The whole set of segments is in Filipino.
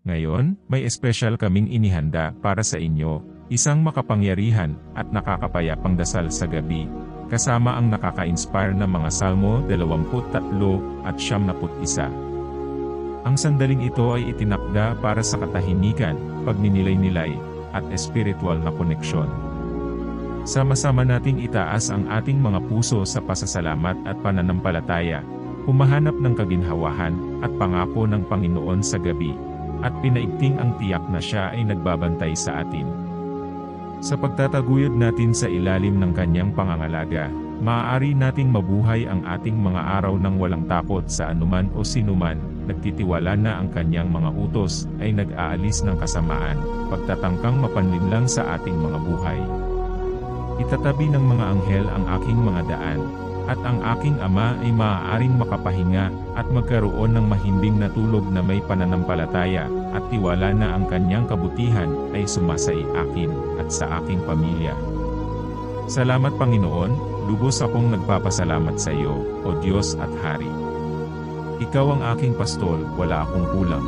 Ngayon, may espesyal kaming inihanda para sa inyo, isang makapangyarihan at nakakapayapang dasal sa gabi, kasama ang nakaka-inspire na mga Salmo 23 at 91. Ang sandaling ito ay itinakda para sa katahimikan, pagninilay-nilay, at espiritual na koneksyon. Sama-sama nating itaas ang ating mga puso sa pasasalamat at pananampalataya, humahanap ng kaginhawahan at pangako ng Panginoon sa gabi, at pinaigting ang tiyak na siya ay nagbabantay sa atin. Sa pagtataguyod natin sa ilalim ng kanyang pangangalaga, maaari nating mabuhay ang ating mga araw ng walang takot sa anuman o sinuman, nagtitiwala na ang kanyang mga utos ay nag-aalis ng kasamaan, pagtatangkang mapanlinlang sa ating mga buhay. Itatabi ng mga anghel ang aking mga daan, at ang aking Ama ay maaaring makapahinga at magkaroon ng mahimbing na tulog na may pananampalataya at tiwala na ang kanyang kabutihan ay sumasai akin at sa aking pamilya. Salamat Panginoon, lubos akong nagpapasalamat sa iyo, O Diyos at Hari. Ikaw ang aking pastol, wala akong kulang.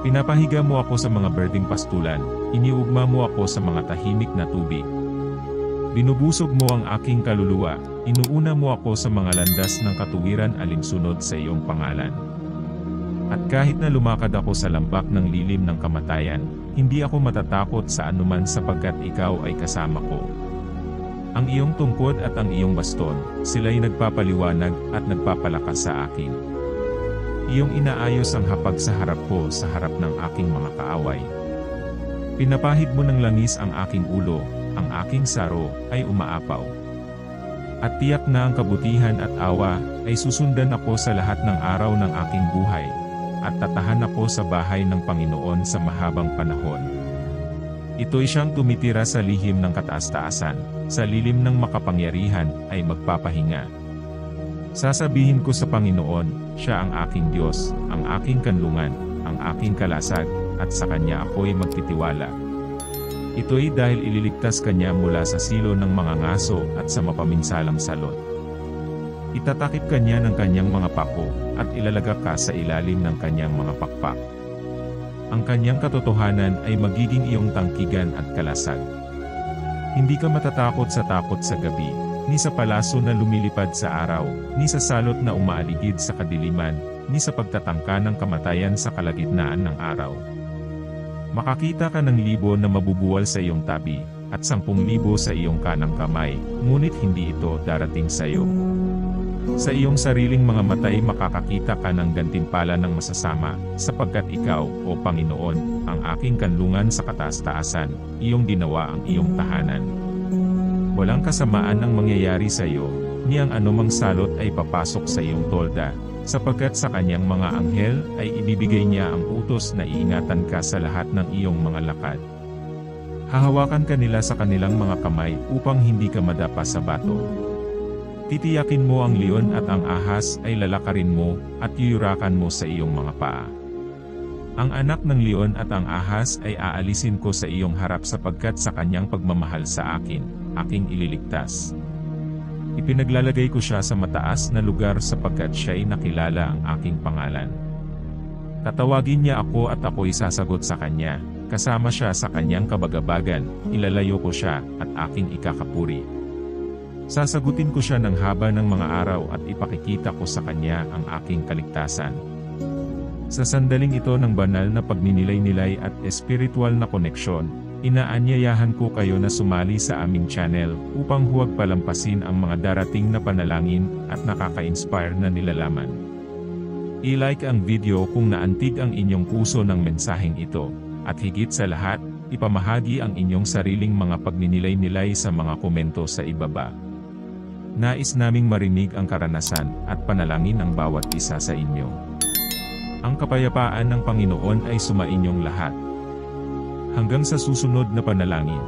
Pinapahiga mo ako sa mga berdeng pastulan, iniugma mo ako sa mga tahimik na tubig. Binubusog mo ang aking kaluluwa, inuuna mo ako sa mga landas ng katuwiran alinsunod sa iyong pangalan. At kahit na lumakad ako sa lambak ng lilim ng kamatayan, hindi ako matatakot sa anuman sapagkat ikaw ay kasama ko. Ang iyong tungkod at ang iyong baston, sila'y nagpapaliwanag at nagpapalakas sa akin. Iyong inaayos ang hapag sa harap ko sa harap ng aking mga kaaway. Pinapahid mo ng langis ang aking ulo, ang aking saro ay umaapaw. At tiyak na ang kabutihan at awa ay susundan ako sa lahat ng araw ng aking buhay, at tatahan ako sa bahay ng Panginoon sa mahabang panahon. Ito'y siyang tumitira sa lihim ng kataas-taasan, sa lilim ng makapangyarihan ay magpapahinga. Sasabihin ko sa Panginoon, siya ang aking Diyos, ang aking kanlungan, ang aking kalasag, at sa Kanya ako'y magtitiwala. Ito'y dahil ililigtas Kanya mula sa silo ng mga ngaso at sa mapaminsalang salot. Itatakip Kanya ng Kanyang mga pako, at ilalagak ka sa ilalim ng Kanyang mga pakpak. Ang Kanyang katotohanan ay magiging iyong tangkigan at kalasag. Hindi ka matatakot sa takot sa gabi, ni sa palaso na lumilipad sa araw, ni sa salot na umaaligid sa kadiliman, ni sa pagtatangka ng kamatayan sa kalagitnaan ng araw. Makakita ka ng 1,000 na mabubuwal sa iyong tabi, at 10,000 sa iyong kanang kamay, ngunit hindi ito darating sa iyo. Sa iyong sariling mga matay makakakita ka ng gantimpala ng masasama, sapagkat ikaw, O Panginoon, ang aking kanlungan sa kataas-taasan, iyong ginawa ang iyong tahanan. Walang kasamaan ang mangyayari sa iyo, ni ang anumang salot ay papasok sa iyong tolda, sapagkat sa kanyang mga anghel ay ibibigay niya ang utos na iingatan ka sa lahat ng iyong mga lakad. Hahawakan ka nila sa kanilang mga kamay upang hindi ka madapa sa bato. Titiyakin mo ang leon at ang ahas ay lalakarin mo at yuyurakan mo sa iyong mga paa. Ang anak ng leon at ang ahas ay aalisin ko sa iyong harap sapagkat sa kanyang pagmamahal sa akin, aking ililigtas. Ipinaglalagay ko siya sa mataas na lugar sapagkat siya'y nakilala ang aking pangalan. Tatawagin niya ako at ako'y sasagot sa kanya, kasama siya sa kanyang kabagabagan, ilalayo ko siya at aking ikakapuri. Sasagutin ko siya ng haba ng mga araw at ipakikita ko sa kanya ang aking kaligtasan. Sa sandaling ito ng banal na pagninilay-nilay at espiritual na koneksyon, inaanyayahan ko kayo na sumali sa aming channel upang huwag palampasin ang mga darating na panalangin at nakaka-inspire na nilalaman. I-like ang video kung naantig ang inyong puso ng mensaheng ito, at higit sa lahat, ipamahagi ang inyong sariling mga pagninilay-nilay sa mga komento sa ibaba. Nais naming marinig ang karanasan at panalangin ng bawat isa sa inyo. Ang kapayapaan ng Panginoon ay sumainyong lahat. Hanggang sa susunod na panalangin.